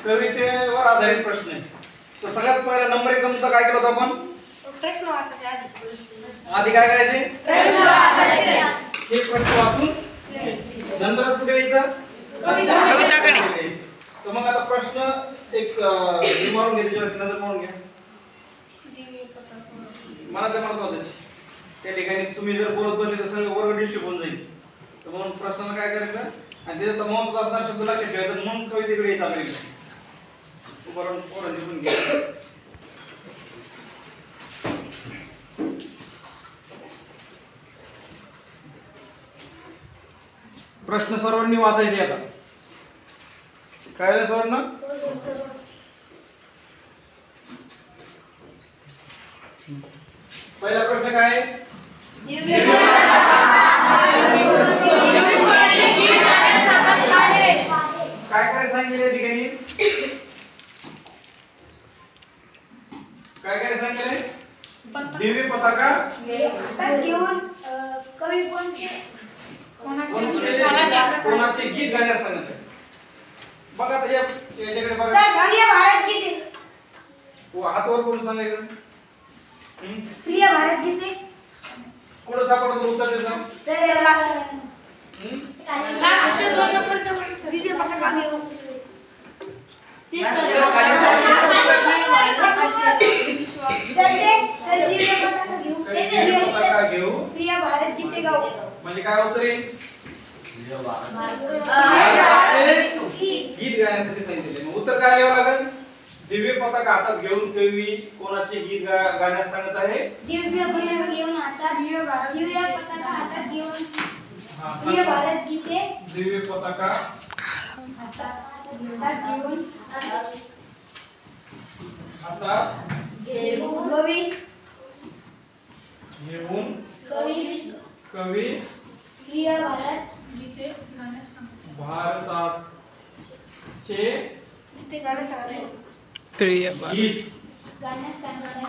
कवितेवर आधारित प्रश्न आहे. तर सगळ्यात पहिला नंबर 1 मुद्दा काय केला होता आपण? प्रश्न वाचायचे आधी काय करायचे? प्रश्न वाचायचे. हे प्रश्न वाचून नंतर कुठे यायचं? कविताकडे. तर मग आता प्रश्न एक मारून घ्यायची, नजर मारून घ्या. मनातल्या मनात वाचायची. त्या ठिकाणी तुम्ही जर बोलत बसले तर सगळं वर्ग डिस्टर्ब होऊन जाईल. तर म्हणून प्रश्नाला काय करायचं आणि त्याच्यात महत्त्व असणारा शब्द लक्षात ठेवायचा. म्हणून कवितेकडे यायचं आपल्याला. उदाहरण पोरांची पण घ्या. प्रश्न सर्वांनी वाचायचे आता. काय रे सर्वांना? पहिला प्रश्न काय आहे? काय काय सांगितले या ठिकाणी? काय काय सांगितले? दिव्य पताका घेऊन कवी कोणाचे गीत गाण्यास सांगायचं. बघा आता याच्याकडे बघा. प्रिय भारत गीते. हात वर करून सांगायचं. प्रिय भारत गीते. कुठं सापडतं उत्तर त्याचं? लास्टच्या 2 नंबरच्या वळीत दिव्य पताका घेऊन. पताका घेऊ. प्रिय भारत गीते गाऊ. म्हणजे काय उत्तर येईल? गीत गाण्यासाठी सांगितले. मग उत्तर काय लिहावं लागेल? दिव्य पताका हातात घेऊन कवी कोणाचे गीत गाण्यास सांगत आहे? दिव्य पताका घेऊन हातात दिव्य पताका हातात घेऊन प्रिय भारत गीते. दिव्य पताका हातात घेऊन हातात कवी घेऊन कवी प्रिय भारत गीते गाण्यास सांगतो. भारताचे गीते गाण्यास सांगत आहे. प्रिय गीत गाण्यास सांगत आहे.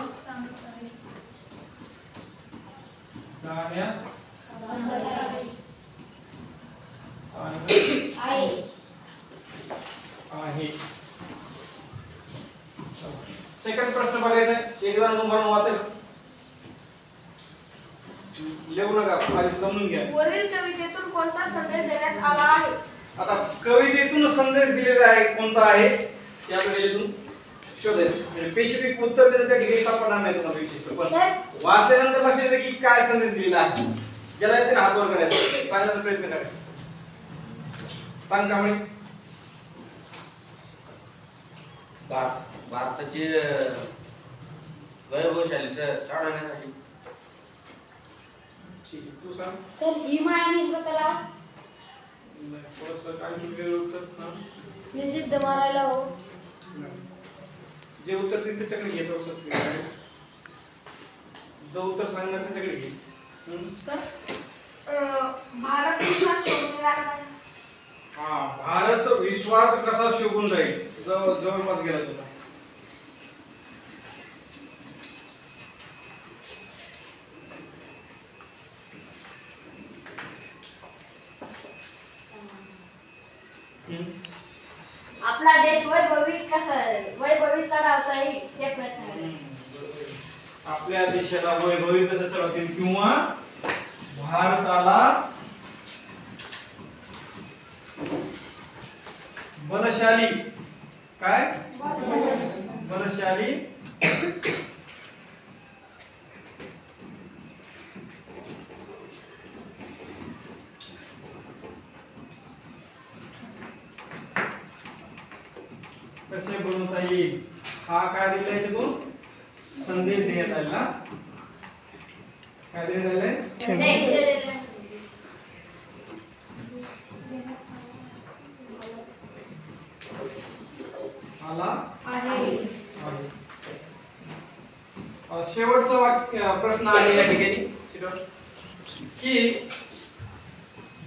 गाण्यास आहे. आहे. सेकंड प्रश्न बघायचा आहे. एकदा नंबर वाचेल. लिहू नका, आधी समजून घ्या. वरील कवितेतून कोणता संदेश देण्यात आला आहे? आता कवितेतून संदेश दिलेला आहे कोणता आहे याकडे इथून शोधायचं. म्हणजे स्पेसिफिक उत्तर त्याचं त्या ठिकाणी सापडणार नाही तुम्हाला विशिष्ट. पण वाचल्यानंतर लक्षात येते की काय संदेश दिलेला आहे. ज्याला येते हात वर करायचा, सांगण्याचा प्रयत्न करायचा. सांग कांबळे. भारताची वैभवशालीचं चढवण्यासाठी. तू सांग. सर हिमायनीस बतला थोडंसं आणखी वेगळं उत्तर. निषिद्ध मारायला हो. जे उत्तर देईल त्याच्याकडे घेतो सर. जो उत्तर सांगणार त्याच्याकडे घे. भारत विश्वात शोधून राहिला. हा, भारत विश्वात कसा शोभून राहील. जवळपास गेला तुला. आपला देश वैभवी चढवता येईल हे प्रयत्न करेल. आपल्या देशाला वैभवी कसं चढवतील किंवा भारताला बलशाली काय बलशाली कसे बनवता येईल हा काय दिलेला आहे तिथून संदेश देण्यात आला. काय देण्यात आलाय? आला आहे. शेवटचा वाक्य प्रश्न आहे या ठिकाणी की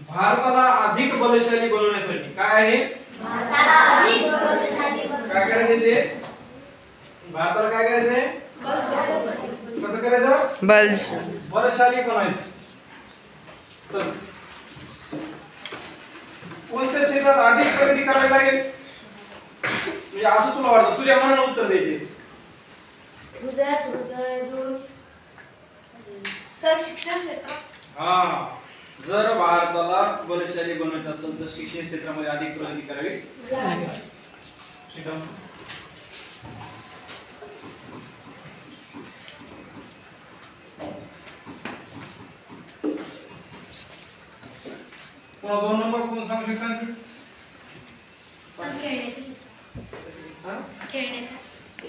भारताला अधिक बलशाली बनवण्यासाठी काय आहे? काय करायचं ते? भारताला काय करायचंय? कसं करायचं? बलशाली बनायचं. तर कोणत्या क्षेत्रात अधिक प्रगती करावी लागेल? म्हणजे असं तुला वाटतं तुझ्या मनानं उत्तर द्यायचे. हृदयात हृदय जोडून सर शिक्षण क्षेत्र. हा, जर भारताला बलशाली बनवायचं असेल तर शिक्षण क्षेत्रामध्ये अधिक प्रगती करावी लागेल. श्रीकांत. कोणा 2 नंबर कोण सांगू शकता आणखी? हा?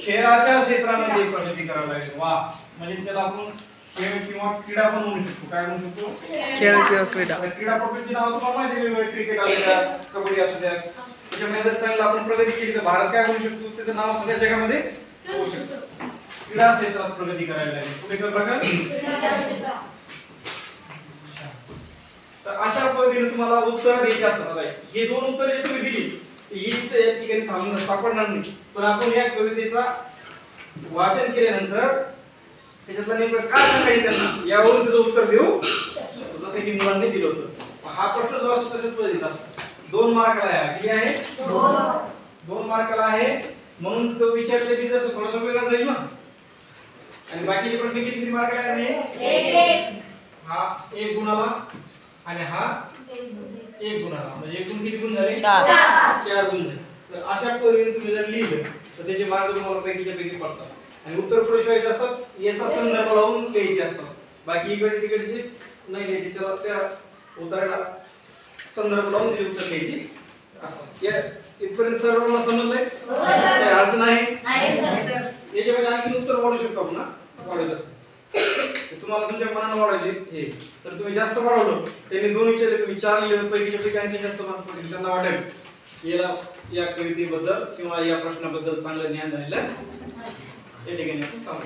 खेळाच्या क्षेत्रामध्ये प्रगती करावी लागेल. वा, म्हणजे त्याला आपण खेळ किंवा क्रीडा पण म्हणू शकतो. काय म्हणू शकतो? खेळ किंवा क्रीडा. क्रीडापटूंची नाव तुम्हाला माहिती आहे, वेगवेगळे क्रिकेट असू द्या, कबड्डी असू द्या. त्याच्यामध्ये जर चांगलं आपण प्रगती केली तर भारत काय म्हणू शकतो? त्याचं नाव सगळ्या जगामध्ये होऊ शकतं. क्रीडा क्षेत्रात प्रगती करायला लागेल. पुढे काय प्रकार? तर अशा पद्धतीने तुम्हाला उत्तर द्यायची असतात. हे 2 उत्तर जे तुम्ही दिली ही त्या ठिकाणी थांबून सापडणार नाही. पण आपण या कवितेचा वाचन केल्यानंतर त्याच्यातलं नेमकं काय सांगायचं त्यांना यावरून त्याचं उत्तर देऊ शकतो. जसं की मुलांनी दिलं होतं. हा प्रश्न जो असतो तसेच पद्धतीत असतो. 2 मार्काला आहे. किती आहे? 2 मार्काला आहे. म्हणून तो विचारले की जसं थोडासा वेगळा जाईल ना. आणि बाकीचे प्रश्न किती मार्काला आहे? हा 1 गुणाला आणि हा 1 गुणाला. म्हणजे एकूण किती गुण झाले? 4 गुण झाले. तर अशा पद्धतीने तुम्ही जर लिहिलं तर त्याचे मार्क तुम्हाला पैकीच्या पैकी पडतात. आणि उत्तर प्रश्न व्हायचे असतात याचा संदर्भ लावून लिहायचे असतात. बाकी इकडे तिकडचे नाही लिहायचे. त्याला त्या उत्तराला संदर्भ लावून ते उत्तर लिहायची असतात. या इथपर्यंत सर्वांना समजलंय? काही अडचण आहे? याच्यामध्ये आणखी उत्तर वाढू शकतो आपण. वाढायचं असतं तुम्हाला तुमच्या मनानं वाढायचे हे तर तुम्ही जास्त वाढवलं. त्यांनी 2 विचारले तुम्ही 4 लिहिले पैकीच्या पैकी आणखी जास्त मार्क पडतील. त्यांना वाटेल याला या कवितेबद्दल किंवा या प्रश्नाबद्दल चांगलं ज्ञान झालेलं या ठिकाणी आपण थांबू.